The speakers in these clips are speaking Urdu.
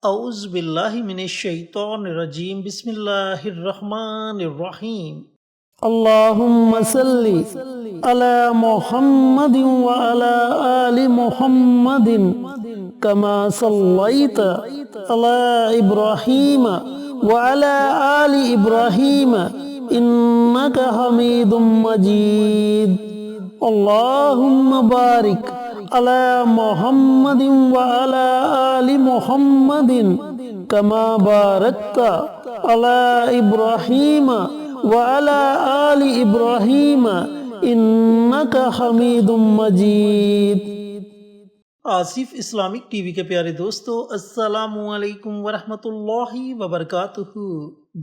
اعوذ باللہ من الشیطان الرجیم بسم اللہ الرحمن الرحیم اللهم صل على محمد وعلى آل محمد كما صليت على إبراهيم وعلى آل إبراهيم إنك حميد مجيد اللهم بارك على محمد وعلى آل محمد كما باركت على إبراهيم وعلى آل إبراهيم إنك حميد مجيد۔ آصف اسلامک ٹی وی کے پیارے دوستو، السلام علیکم ورحمۃ اللہ وبرکاتہ۔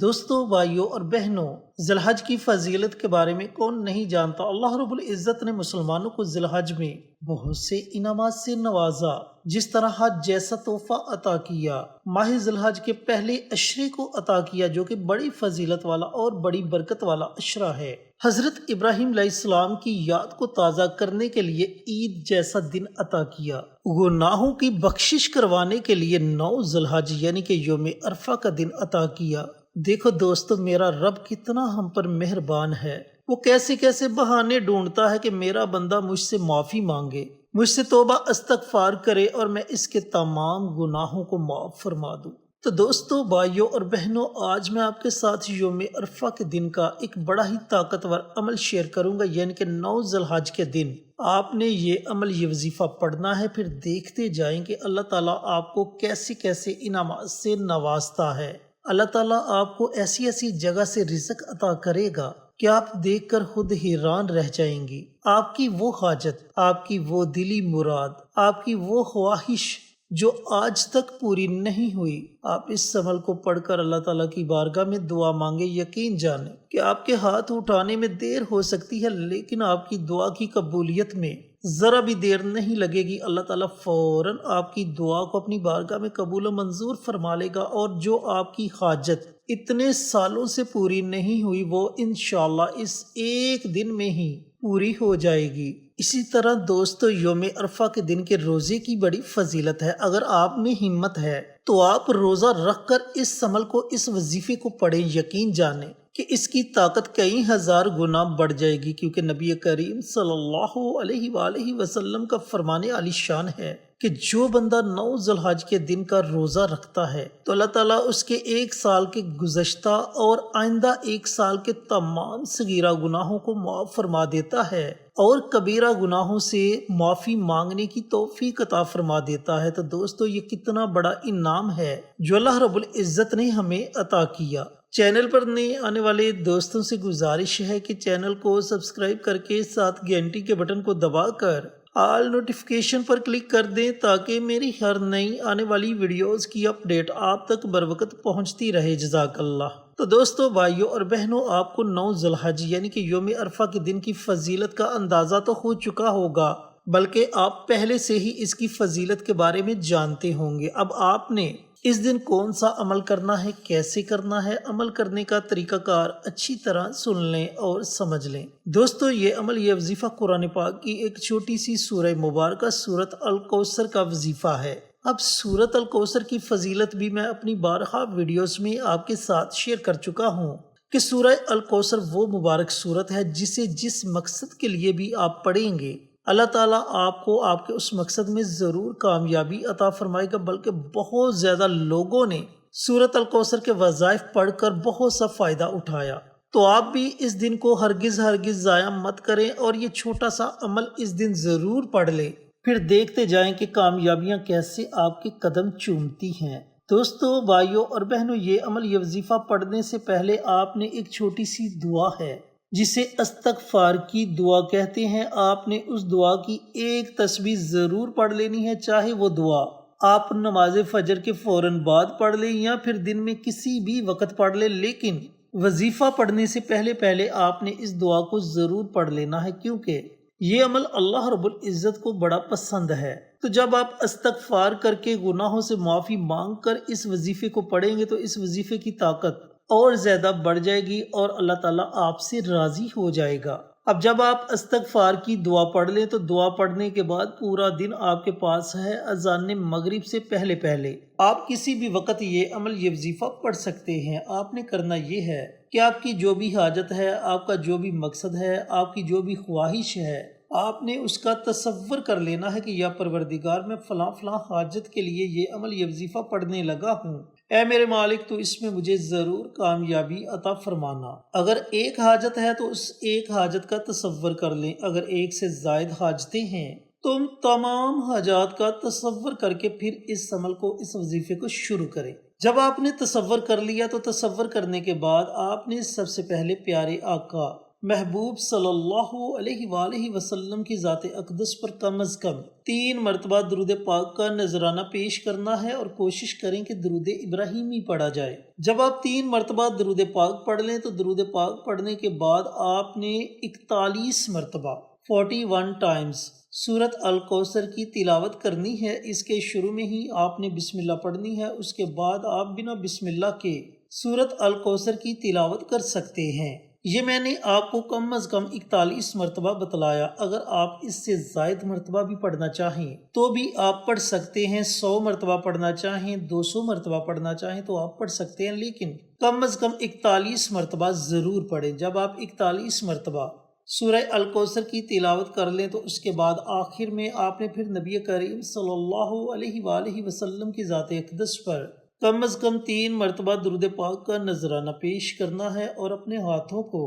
دوستو، بھائیوں اور بہنوں، ذی الحج کی فضیلت کے بارے میں کون نہیں جانتا۔ اللہ رب العزت نے مسلمانوں کو ذی الحج میں بہت سے انعامات سے نوازا، جس طرح حج جیسا تحفہ عطا کیا، ماہ ذی الحج کے پہلے عشرے کو عطا کیا جو کہ بڑی فضیلت والا اور بڑی برکت والا عشرہ ہے۔ حضرت ابراہیم علیہ السلام کی یاد کو تازہ کرنے کے لیے عید جیسا دن عطا کیا، گناہوں کی بخشش کروانے کے لیے 9 ذی الحج یعنی کہ یوم عرفہ کا دن عطا کیا۔ دیکھو دوستو، میرا رب کتنا ہم پر مہربان ہے، وہ کیسے کیسے بہانے ڈھونڈتا ہے کہ میرا بندہ مجھ سے معافی مانگے، مجھ سے توبہ استغفار کرے اور میں اس کے تمام گناہوں کو معاف فرما دوں۔ تو دوستو، بھائیوں اور بہنوں، آج میں آپ کے ساتھ یوم عرفہ کے دن کا ایک بڑا ہی طاقتور عمل شیئر کروں گا، یعنی کہ 9 ذی الحج کے دن آپ نے یہ عمل، یہ وظیفہ پڑھنا ہے، پھر دیکھتے جائیں کہ اللہ تعالیٰ آپ کو کیسے کیسے انعامات سے نوازتا ہے۔ اللہ تعالیٰ آپ کو ایسی ایسی جگہ سے رزق عطا کرے گا کہ آپ دیکھ کر خود حیران رہ جائیں گی۔ آپ کی وہ حاجت، آپ کی وہ دلی مراد، آپ کی وہ خواہش جو آج تک پوری نہیں ہوئی، آپ اس عمل کو پڑھ کر اللہ تعالیٰ کی بارگاہ میں دعا مانگے۔ یقین جانیں کہ آپ کے ہاتھ اٹھانے میں دیر ہو سکتی ہے، لیکن آپ کی دعا کی قبولیت میں ذرا بھی دیر نہیں لگے گی۔ اللہ تعالیٰ فوراً آپ کی دعا کو اپنی بارگاہ میں قبول و منظور فرما لے گا، اور جو آپ کی حاجت اتنے سالوں سے پوری نہیں ہوئی، وہ انشاءاللہ اس ایک دن میں ہی پوری ہو جائے گی۔ اسی طرح دوستو، یوم عرفہ کے دن کے روزے کی بڑی فضیلت ہے۔ اگر آپ میں ہمت ہے تو آپ روزہ رکھ کر اس عمل کو، اس وظیفے کو پڑھیں۔ یقین جانیں کہ اس کی طاقت کئی ہزار گنا بڑھ جائے گی، کیونکہ نبی کریم صلی اللہ علیہ وآلہ وسلم کا فرمان عالی شان ہے کہ جو بندہ 9 ذی الحج کے دن کا روزہ رکھتا ہے تو اللہ تعالیٰ اس کے 1 سال کے گزشتہ اور آئندہ 1 سال کے تمام صغیرہ گناہوں کو معاف فرما دیتا ہے، اور کبیرہ گناہوں سے معافی مانگنے کی توفیق عطا فرما دیتا ہے۔ تو دوستو، یہ کتنا بڑا انعام ہے جو اللہ رب العزت نے ہمیں عطا کیا۔ چینل پر نئے آنے والے دوستوں سے گزارش ہے کہ چینل کو سبسکرائب کر کے ساتھ گھنٹی کے بٹن کو دبا کر آل نوٹیفیکیشن پر کلک کر دیں، تاکہ میری ہر نئی آنے والی ویڈیوز کی اپڈیٹ آپ تک بروقت پہنچتی رہے۔ جزاک اللہ۔ تو دوستو، بھائیوں اور بہنوں، آپ کو 9 ذی الحج یعنی کہ یوم عرفہ کے دن کی فضیلت کا اندازہ تو ہو چکا ہوگا، بلکہ آپ پہلے سے ہی اس کی فضیلت کے بارے میں جانتے ہوں گے۔ اب آپ نے اس دن کون سا عمل کرنا ہے، کیسے کرنا ہے، عمل کرنے کا طریقہ کار اچھی طرح سن لیں اور سمجھ لیں۔ دوستو، یہ عمل، یہ وظیفہ قرآن پاک کی ایک چھوٹی سی سورہ مبارکہ سورۃ الکوثر کا وظیفہ ہے۔ اب سورۃ الکوثر کی فضیلت بھی میں اپنی بارہا ویڈیوز میں آپ کے ساتھ شیئر کر چکا ہوں کہ سورہ الکوثر وہ مبارک سورت ہے جسے جس مقصد کے لیے بھی آپ پڑھیں گے، اللہ تعالیٰ آپ کو آپ کے اس مقصد میں ضرور کامیابی عطا فرمائے گا۔ بلکہ بہت زیادہ لوگوں نے سورۃ الکوثر کے وظائف پڑھ کر بہت سا فائدہ اٹھایا، تو آپ بھی اس دن کو ہرگز ضائع مت کریں، اور یہ چھوٹا سا عمل اس دن ضرور پڑھ لیں، پھر دیکھتے جائیں کہ کامیابیاں کیسے آپ کے قدم چومتی ہیں۔ دوستو، بھائیوں اور بہنوں، یہ عمل، یہ وظیفہ پڑھنے سے پہلے آپ نے ایک چھوٹی سی دعا ہے جسے استغفار کی دعا کہتے ہیں، آپ نے اس دعا کی ایک تسبیح ضرور پڑھ لینی ہے، چاہے وہ دعا آپ نماز فجر کے فوراً بعد پڑھ لیں یا پھر دن میں کسی بھی وقت پڑھ لیں، لیکن وظیفہ پڑھنے سے پہلے آپ نے اس دعا کو ضرور پڑھ لینا ہے، کیونکہ یہ عمل اللہ رب العزت کو بڑا پسند ہے۔ تو جب آپ استغفار کر کے گناہوں سے معافی مانگ کر اس وظیفے کو پڑھیں گے تو اس وظیفے کی طاقت اور زیادہ بڑھ جائے گی، اور اللہ تعالیٰ آپ سے راضی ہو جائے گا۔ اب جب آپ استغفار کی دعا پڑھ لیں تو دعا پڑھنے کے بعد پورا دن آپ کے پاس ہے اذان مغرب سے پہلے پہلے آپ کسی بھی وقت یہ عمل یہ وظیفہ پڑھ سکتے ہیں۔ آپ نے کرنا یہ ہے کہ آپ کی جو بھی حاجت ہے، آپ کا جو بھی مقصد ہے، آپ کی جو بھی خواہش ہے، آپ نے اس کا تصور کر لینا ہے کہ یا پروردگار میں فلاں فلاں حاجت کے لیے یہ عمل یہ وظیفہ پڑھنے لگا ہوں، اے میرے مالک تو اس میں مجھے ضرور کامیابی عطا فرمانا۔ اگر ایک حاجت ہے تو اس ایک حاجت کا تصور کر لیں، اگر ایک سے زائد حاجتیں ہیں تو ان تمام حاجات کا تصور کر کے پھر اس عمل کو، اس وظیفے کو شروع کریں۔ جب آپ نے تصور کر لیا تو تصور کرنے کے بعد آپ نے سب سے پہلے پیارے آقا محبوب صلی اللہ علیہ وآلہ وسلم کی ذات اقدس پر کم از کم 3 مرتبہ درود پاک کا نذرانہ پیش کرنا ہے، اور کوشش کریں کہ درود ابراہیمی پڑھا جائے۔ جب آپ 3 مرتبہ درود پاک پڑھ لیں تو درود پاک پڑھنے کے بعد آپ نے 41 مرتبہ 41 ٹائمز سورت الکوثر کی تلاوت کرنی ہے۔ اس کے شروع میں ہی آپ نے بسم اللہ پڑھنی ہے، اس کے بعد آپ بنا بسم اللہ کے سورت الکوثر کی تلاوت کر سکتے ہیں۔ یہ میں نے آپ کو کم از کم 41 مرتبہ بتلایا۔ اگر آپ اس سے زائد مرتبہ بھی پڑھنا چاہیں تو بھی آپ پڑھ سکتے ہیں، 100 مرتبہ پڑھنا چاہیں، 200 مرتبہ پڑھنا چاہیں تو آپ پڑھ سکتے ہیں، لیکن کم از کم 41 مرتبہ ضرور پڑھیں۔ جب آپ 41 مرتبہ سورہ الکوثر کی تلاوت کر لیں تو اس کے بعد آخر میں آپ نے پھر نبی کریم صلی اللہ علیہ وآلہ وسلم کی ذات اقدس پر کم از کم 3 مرتبہ درود پاک کا نذرانہ پیش کرنا ہے، اور اپنے ہاتھوں کو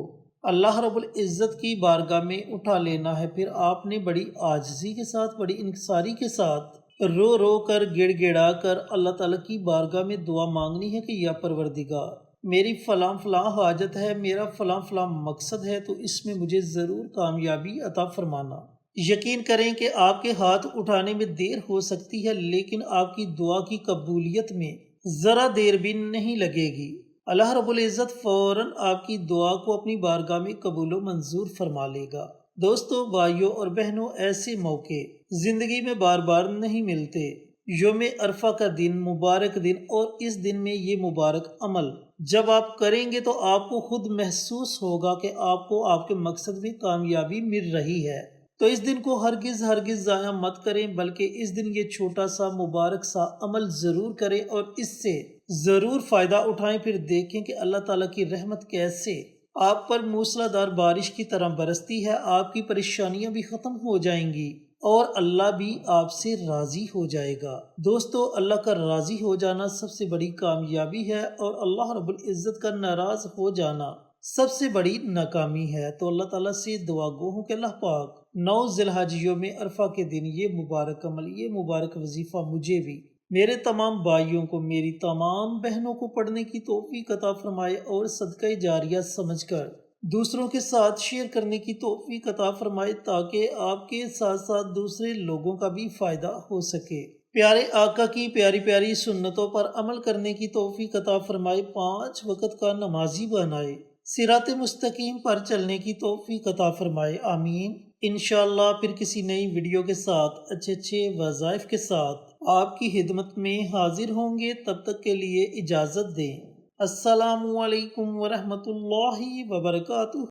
اللہ رب العزت کی بارگاہ میں اٹھا لینا ہے۔ پھر آپ نے بڑی عاجزی کے ساتھ، بڑی انکساری کے ساتھ رو رو کر، گڑ گڑا کر اللہ تعالیٰ کی بارگاہ میں دعا مانگنی ہے کہ یا پروردگار میری فلاں فلاں حاجت ہے، میرا فلاں فلاں مقصد ہے، تو اس میں مجھے ضرور کامیابی عطا فرمانا۔ یقین کریں کہ آپ کے ہاتھ اٹھانے میں دیر ہو سکتی ہے، لیکن آپ کی دعا کی قبولیت میں ذرا دیر بھی نہیں لگے گی۔ اللہ رب العزت فوراً آپ کی دعا کو اپنی بارگاہ میں قبول و منظور فرما لے گا۔ دوستو، بھائیوں اور بہنوں، ایسے موقع زندگی میں بار بار نہیں ملتے۔ یوم عرفہ کا دن، مبارک دن، اور اس دن میں یہ مبارک عمل جب آپ کریں گے تو آپ کو خود محسوس ہوگا کہ آپ کو آپ کے مقصد میں کامیابی مل رہی ہے۔ تو اس دن کو ہرگز ضائع مت کریں، بلکہ اس دن یہ چھوٹا سا مبارک سا عمل ضرور کریں اور اس سے ضرور فائدہ اٹھائیں۔ پھر دیکھیں کہ اللہ تعالیٰ کی رحمت کیسے آپ پر موسلا دار بارش کی طرح برستی ہے، آپ کی پریشانیاں بھی ختم ہو جائیں گی اور اللہ بھی آپ سے راضی ہو جائے گا۔ دوستو، اللہ کا راضی ہو جانا سب سے بڑی کامیابی ہے، اور اللہ رب العزت کا ناراض ہو جانا سب سے بڑی ناکامی ہے۔ تو اللہ تعالیٰ سے دعا گو ہوں کہ اللہ پاک 9 ذی الحج یوم عرفہ کے دن یہ مبارک عمل، یہ مبارک وظیفہ مجھے بھی، میرے تمام بھائیوں کو، میری تمام بہنوں کو پڑھنے کی توفیق عطا فرمائے، اور صدقہ جاریہ سمجھ کر دوسروں کے ساتھ شیئر کرنے کی توفیق عطا فرمائے، تاکہ آپ کے ساتھ ساتھ دوسرے لوگوں کا بھی فائدہ ہو سکے۔ پیارے آقا کی پیاری پیاری سنتوں پر عمل کرنے کی توفیق عطا فرمائے، 5 وقت کا نمازی بنائے، صراط مستقیم پر چلنے کی توفیق عطا فرمائے، آمین۔ انشاءاللہ پھر کسی نئی ویڈیو کے ساتھ، اچھے وظائف کے ساتھ آپ کی خدمت میں حاضر ہوں گے۔ تب تک کے لیے اجازت دیں۔ السلام علیکم ورحمۃ اللہ وبرکاتہ۔